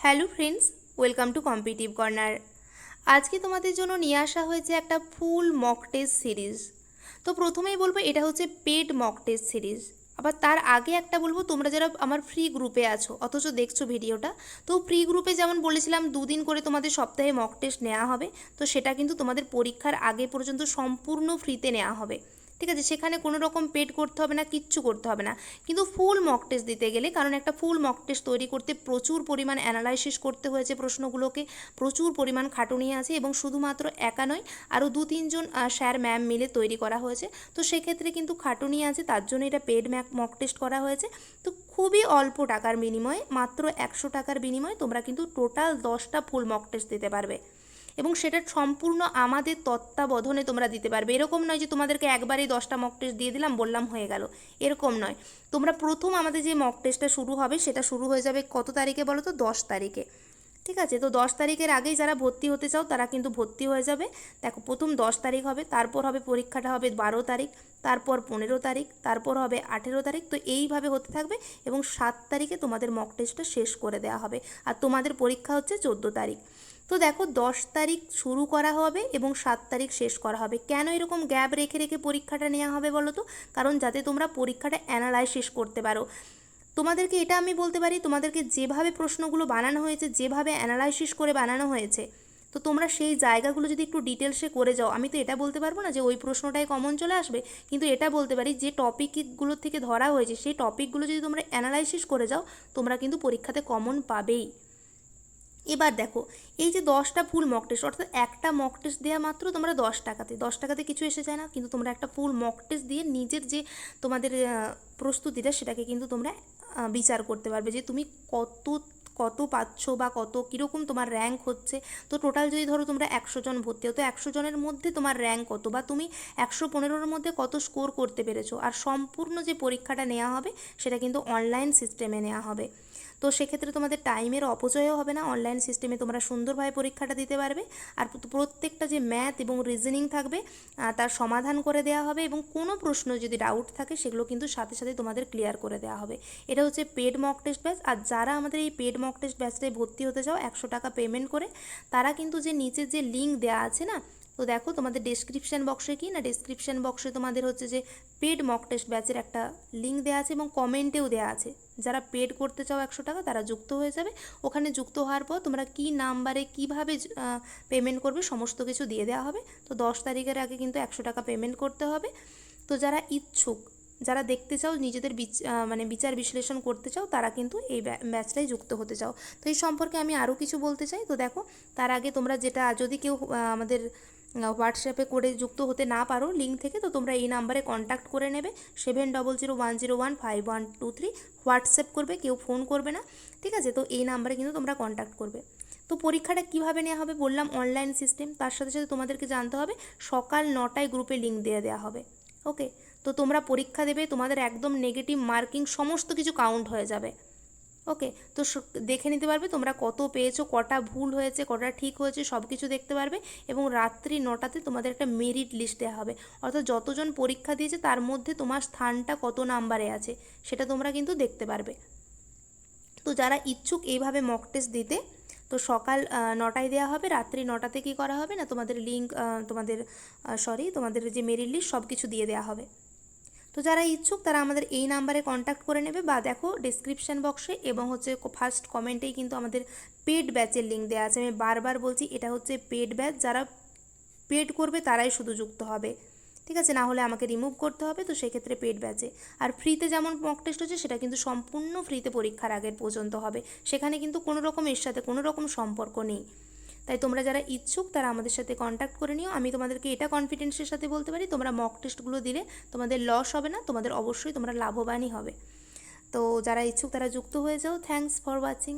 Hello friends, welcome to competitive corner. আজকে তোমাদের জন্য নিয়ে আসা হয়েছে একটা ফুল মক টেস্ট সিরিজ। তো প্রথমেই বলবো এটা হচ্ছে পেড মক টেস্ট সিরিজ। আবার তার আগে একটা বলবো, তোমরা যারা আমার ফ্রি গ্রুপে আছো অথচ দেখছো ভিডিওটা, তো ফ্রি গ্রুপে যেমন বলেছিলাম 2 দিন করে তোমাদের সপ্তাহে মক টেস্ট নেওয়া হবে, তো সেটা কিন্তু তোমাদের পরীক্ষার আগে পর্যন্ত সম্পূর্ণ ফ্রিতে নেওয়া হবে। ঠিক আছে, সেখানে কোনো রকম পেড করতে হবে না, কিচ্ছু করতে হবে না। কিন্তু ফুল মক টেস্ট দিতে গেলে, কারণ একটা ফুল মক টেস্ট তৈরি করতে প্রচুর পরিমাণ অ্যানালাইসিস করতে হয়েছে, প্রশ্নগুলোকে প্রচুর পরিমাণ খাটুনি আছে, এবং শুধুমাত্র একা নয়, আরও 2-3 জন স্যার ম্যাম মিলে তৈরি করা হয়েছে। তো সেক্ষেত্রে কিন্তু খাটুনি আছে, তার জন্য এটা পেড মক টেস্ট করা হয়েছে। তো খুবই অল্প টাকার বিনিময়ে, মাত্র 100 টাকার বিনিময়ে তোমরা কিন্তু টোটাল 10টা ফুল মক টেস্ট দিতে পারবে, এবং সেটা সম্পূর্ণ আমাদের তত্ত্বাবধানে তোমরা দিতে পারবে। এরকম নয় যে তোমাদেরকে একবারেই 10টা মক টেস্ট দিয়ে দিলাম, বললাম হয়ে গেল, এরকম নয়। তোমরা প্রথম আমাদের যে মক টেস্টটা শুরু হবে সেটা শুরু হয়ে যাবে কত তারিখে বলো তো? 10 তারিখে। ঠিক আছে, তো 10 তারিখের আগেই যারা ভর্তি হতে চাও তারা কিন্তু ভর্তি হয়ে যাবে। দেখো, প্রথম 10 তারিখ হবে, তারপর হবে পরীক্ষাটা হবে 12 তারিখ, তারপর 15 তারিখ, তারপর হবে 18 তারিখ। তো এইভাবে হতে থাকবে, এবং 7 তারিখে তোমাদের মক টেস্টটা শেষ করে দেওয়া হবে, আর তোমাদের পরীক্ষা হচ্ছে 14 তারিখ। তো দেখো, 10 তারিখ শুরু করা হবে এবং 7 তারিখ শেষ করা হবে। কেন এরকম গ্যাপ রেখে রেখে পরীক্ষাটা নেওয়া হবে বলো তো? কারণ যাতে তোমরা পরীক্ষাটা অ্যানালাইসিস করতে পারো। তোমাদেরকে এটা আমি বলতে পারি, তোমাদেরকে যেভাবে প্রশ্নগুলো বানানো হয়েছে, যেভাবে অ্যানালাইসিস করে বানানো হয়েছে, তো তোমরা সেই জায়গাগুলো যদি একটু ডিটেলসে করে যাও, আমি তো এটা বলতে পারবো না যে ওই প্রশ্নটাই কমন চলে আসবে, কিন্তু এটা বলতে পারি যে টপিকগুলো থেকে ধরা হয়েছে সেই টপিকগুলো যদি তোমরা অ্যানালাইসিস করে যাও, তোমরা কিন্তু পরীক্ষাতে কমন পাবেই। এবার দেখো, এই যে 10টা ফুল মক টেস্ট, অর্থাৎ একটা মক টেস্ট দেওয়া মাত্র তোমরা 10 টাকাতে কিছু এসে যায় না, কিন্তু তোমরা একটা ফুল মক টেস্ট দিয়ে নিজের যে তোমাদের প্রস্তুতিটা, সেটাকে কিন্তু তোমরা বিচার করতে পারবে যে তুমি কত কত পাচ্ছ, বা কত কীরকম তোমার র্যাঙ্ক হচ্ছে। তো টোটাল যদি ধরো তোমরা 100 জন ভর্তি হতো, 100 জনের মধ্যে তোমার র্যাঙ্ক কত, বা তুমি 115-র মধ্যে কত স্কোর করতে পেরেছো। আর সম্পূর্ণ যে পরীক্ষাটা নেওয়া হবে সেটা কিন্তু অনলাইন সিস্টেমে নেওয়া হবে। তো সেক্ষেত্রে তোমাদের টাইমের অপচয়ও হবে না, অনলাইন সিস্টেমে তোমরা সুন্দরভাবে পরীক্ষাটা দিতে পারবে। আর প্রত্যেকটা যে ম্যাথ এবং রিজনিং থাকবে তার সমাধান করে দেওয়া হবে, এবং কোনো প্রশ্ন যদি ডাউট থাকে সেগুলো কিন্তু সাথে সাথে তোমাদের ক্লিয়ার করে দেওয়া হবে। এটা হচ্ছে পেড মক টেস্ট ব্যাচ। আর যারা আমাদের এই পেড মক টেস্ট ব্যাচটায় ভর্তি হতে চাও 100 টাকা পেমেন্ট করে, তারা কিন্তু যে নিচের যে লিঙ্ক দেওয়া আছে না, তো দেখো তোমাদের ডেসক্রিপশান বক্সে কি না, ডেসক্রিপশান বক্সে তোমাদের হচ্ছে যে পেড মক টেস্ট ব্যাচের একটা লিঙ্ক দেওয়া আছে, এবং কমেন্টেও দেওয়া আছে। যারা পেড করতে চাও 100 টাকা, তারা যুক্ত হয়ে যাবে। ওখানে যুক্ত হওয়ার পর তোমরা কী নাম্বারে কীভাবে পেমেন্ট করবে সমস্ত কিছু দিয়ে দেওয়া হবে। তো 10 তারিখের আগে কিন্তু 100 টাকা পেমেন্ট করতে হবে। তো যারা ইচ্ছুক, যারা দেখতে চাও, নিজেদের মানে বিচার বিশ্লেষণ করতে চাও, তারা কিন্তু এই ব্যাচটাই যুক্ত হতে চাও। তো এই সম্পর্কে আমি আরও কিছু বলতে চাই। তো দেখো, তার আগে তোমরা যেটা, যদি কেউ আমাদের হোয়াটসঅ্যাপে করে যুক্ত হতে না পারো লিঙ্ক থেকে, তো তোমরা এই নাম্বারে কন্ট্যাক্ট করে নেবে, 7001015123। হোয়াটসঅ্যাপ করবে, কেউ ফোন করবে না, ঠিক আছে? তো এই নাম্বারে কিন্তু তোমরা কন্ট্যাক্ট করবে। তো পরীক্ষাটা কীভাবে নেওয়া হবে বললাম, অনলাইন সিস্টেম। তার সাথে সাথে তোমাদেরকে জানতে হবে সকাল 9টায় গ্রুপে লিঙ্ক দিয়ে দেওয়া হবে। ওকে, তো তোমরা পরীক্ষা দেবে, তোমাদের একদম নেগেটিভ মার্কিং সমস্ত কিছু কাউন্ট হয়ে যাবে। ওকে, তো দেখে নিতে পারবে তোমরা কত পেয়েছো, কটা ভুল হয়েছে, কটা ঠিক হয়েছে, সব কিছু দেখতে পারবে। এবং রাত্রি 9টাতে তোমাদের একটা মেরিট লিস্ট দেওয়া হবে, অর্থাৎ যতজন পরীক্ষা দিয়েছে তার মধ্যে তোমার স্থানটা কত নাম্বারে আছে সেটা তোমরা কিন্তু দেখতে পারবে। তো যারা ইচ্ছুক এইভাবে মক টেস্ট দিতে, তো সকাল 9টায় দেওয়া হবে, রাত্রি 9টাতে কী করা হবে না, তোমাদের লিঙ্ক, তোমাদের যে মেরিট লিস্ট সব কিছু দিয়ে দেওয়া হবে। তো যারা ইচ্ছুক তারা আমাদের এই নাম্বারে কন্ট্যাক্ট করে নেবে, বা দেখো ডিসক্রিপশান বক্সে এবং হচ্ছে ফার্স্ট কমেন্টেই কিন্তু আমাদের পেড ব্যাচের লিঙ্ক দেওয়া আছে। আমি বারবার বলছি, এটা হচ্ছে পেড ব্যাচ, যারা পেড করবে তারাই শুধু যুক্ত হবে, ঠিক আছে? না হলে আমাকে রিমুভ করতে হবে। তো সেক্ষেত্রে পেড ব্যাচে। আর ফ্রিতে যেমন মক টেস্ট হচ্ছে, সেটা কিন্তু সম্পূর্ণ ফ্রিতে পরীক্ষার আগের পর্যন্ত হবে, সেখানে কিন্তু কোনো রকম এর সাথে কোনো রকম সম্পর্ক নেই। তাই তোমরা যারা ইচ্ছুক তারা আমাদের সাথে কন্ট্যাক্ট করে নিও। আমি তোমাদেরকে এটা কনফিডেন্সের সাথে বলতে পারি, তোমরা মক টেস্টগুলো দিলে তোমাদের লস হবে না, তোমাদের অবশ্যই তোমরা লাভবানই হবে। তো যারা ইচ্ছুক তারা যুক্ত হয়ে যাও। Thanks for watching.